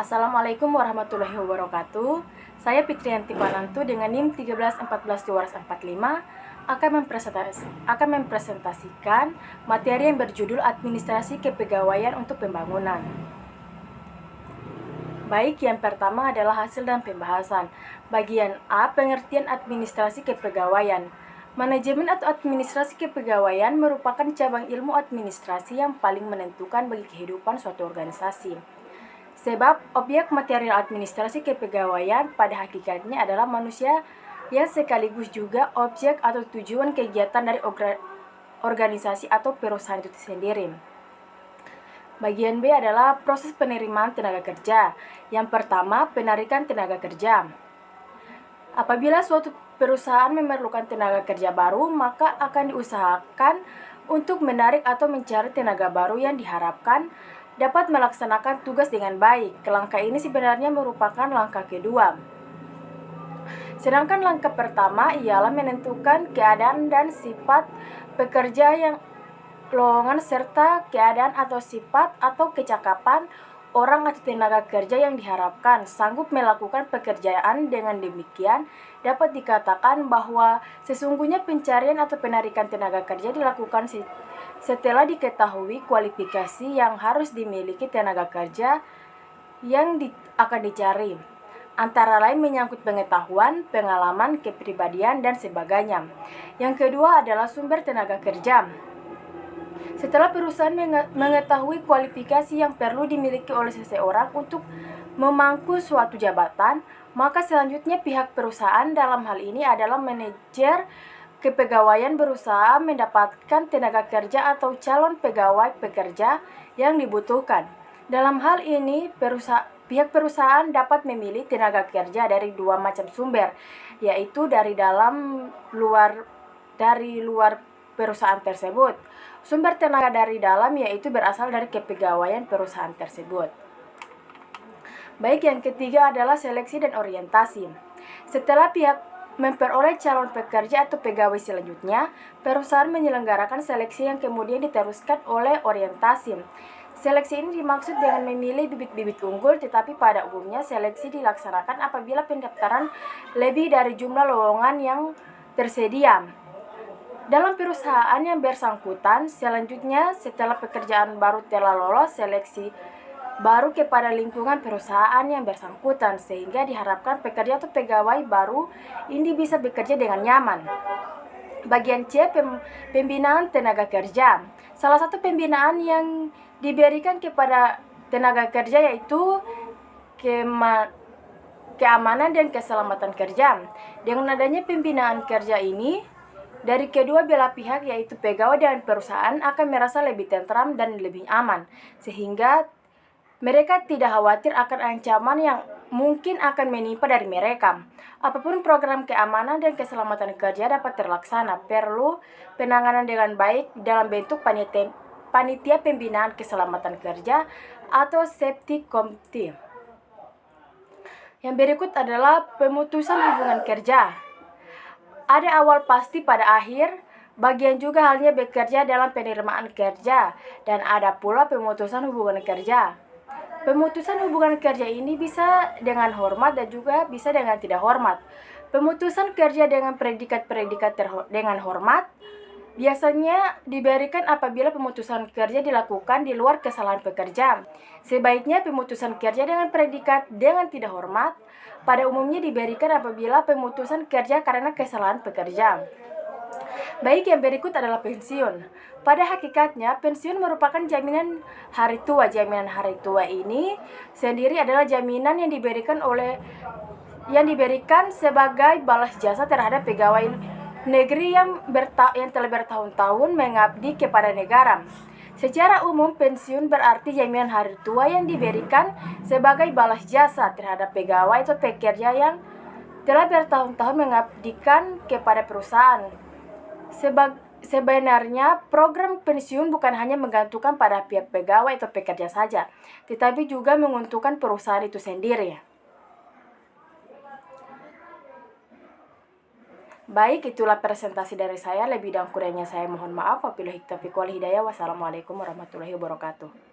Assalamualaikum warahmatullahi wabarakatuh. Saya Fitriyanti Panantu dengan NIM 1314-45 akan mempresentasikan materi yang berjudul Administrasi Kepegawaian untuk Pembangunan. Baik, yang pertama adalah hasil dan pembahasan. Bagian A, pengertian administrasi kepegawaian. Manajemen atau administrasi kepegawaian merupakan cabang ilmu administrasi yang paling menentukan bagi kehidupan suatu organisasi. Sebab objek material administrasi kepegawaian pada hakikatnya adalah manusia yang sekaligus juga objek atau tujuan kegiatan dari organisasi atau perusahaan itu sendiri. Bagian B adalah proses penerimaan tenaga kerja. Yang pertama, penarikan tenaga kerja. Apabila suatu perusahaan memerlukan tenaga kerja baru, maka akan diusahakan untuk menarik atau mencari tenaga baru yang diharapkan dapat melaksanakan tugas dengan baik. Langkah ini sebenarnya merupakan langkah kedua. Sedangkan langkah pertama ialah menentukan keadaan dan sifat pekerja yang lowongan serta keadaan atau sifat atau kecakapan orang atau tenaga kerja yang diharapkan sanggup melakukan pekerjaan. Dengan demikian dapat dikatakan bahwa sesungguhnya pencarian atau penarikan tenaga kerja dilakukan setelah diketahui kualifikasi yang harus dimiliki tenaga kerja yang akan dicari, antara lain menyangkut pengetahuan, pengalaman, kepribadian, dan sebagainya. Yang kedua adalah sumber tenaga kerja. Setelah perusahaan mengetahui kualifikasi yang perlu dimiliki oleh seseorang untuk memangku suatu jabatan, maka selanjutnya pihak perusahaan, dalam hal ini adalah manajer kepegawaian, berusaha mendapatkan tenaga kerja atau calon pegawai pekerja yang dibutuhkan. Dalam hal ini, pihak perusahaan dapat memilih tenaga kerja dari dua macam sumber, yaitu dari luar perusahaan tersebut. Sumber tenaga dari dalam yaitu berasal dari kepegawaian perusahaan tersebut. Baik, yang ketiga adalah seleksi dan orientasi. Setelah pihak memperoleh calon pekerja atau pegawai selanjutnya, perusahaan menyelenggarakan seleksi yang kemudian diteruskan oleh orientasi. Seleksi ini dimaksud dengan memilih bibit-bibit unggul, tetapi pada umumnya seleksi dilaksanakan apabila pendaftaran lebih dari jumlah lowongan yang tersedia dalam perusahaan yang bersangkutan. Selanjutnya, setelah pekerjaan baru telah lolos seleksi baru kepada lingkungan perusahaan yang bersangkutan, sehingga diharapkan pekerja atau pegawai baru ini bisa bekerja dengan nyaman. Bagian C, pembinaan tenaga kerja. Salah satu pembinaan yang diberikan kepada tenaga kerja yaitu keamanan dan keselamatan kerja. Dengan adanya pembinaan kerja ini, dari kedua belah pihak yaitu pegawai dan perusahaan akan merasa lebih tentram dan lebih aman, sehingga mereka tidak khawatir akan ancaman yang mungkin akan menimpa dari mereka. Apapun program keamanan dan keselamatan kerja dapat terlaksana, perlu penanganan dengan baik dalam bentuk panitia pembinaan keselamatan kerja atau safety committee. Yang berikut adalah pemutusan hubungan kerja. Ada awal pasti pada akhir, bagian juga halnya bekerja dalam penerimaan kerja, dan ada pula pemutusan hubungan kerja. Pemutusan hubungan kerja ini bisa dengan hormat dan juga bisa dengan tidak hormat. Pemutusan kerja dengan predikat-predikat dengan hormat biasanya diberikan apabila pemutusan kerja dilakukan di luar kesalahan pekerja. Sebaiknya pemutusan kerja dengan predikat dengan tidak hormat pada umumnya diberikan apabila pemutusan kerja karena kesalahan pekerja. Baik, yang berikut adalah pensiun. Pada hakikatnya, pensiun merupakan jaminan hari tua. Jaminan hari tua ini sendiri adalah jaminan yang diberikan sebagai balas jasa terhadap pegawai negeri yang telah bertahun-tahun mengabdi kepada negara. Secara umum, pensiun berarti jaminan hari tua yang diberikan sebagai balas jasa terhadap pegawai atau pekerja yang telah bertahun-tahun mengabdikan kepada perusahaan. Sebenarnya program pensiun bukan hanya menggantungkan pada pihak pegawai atau pekerja saja, tetapi juga menguntungkan perusahaan itu sendiri. Baik, itulah presentasi dari saya. Lebih dan kurangnya saya mohon maaf. Wabillahi taufiq wal hidayah. Wassalamualaikum warahmatullahi wabarakatuh.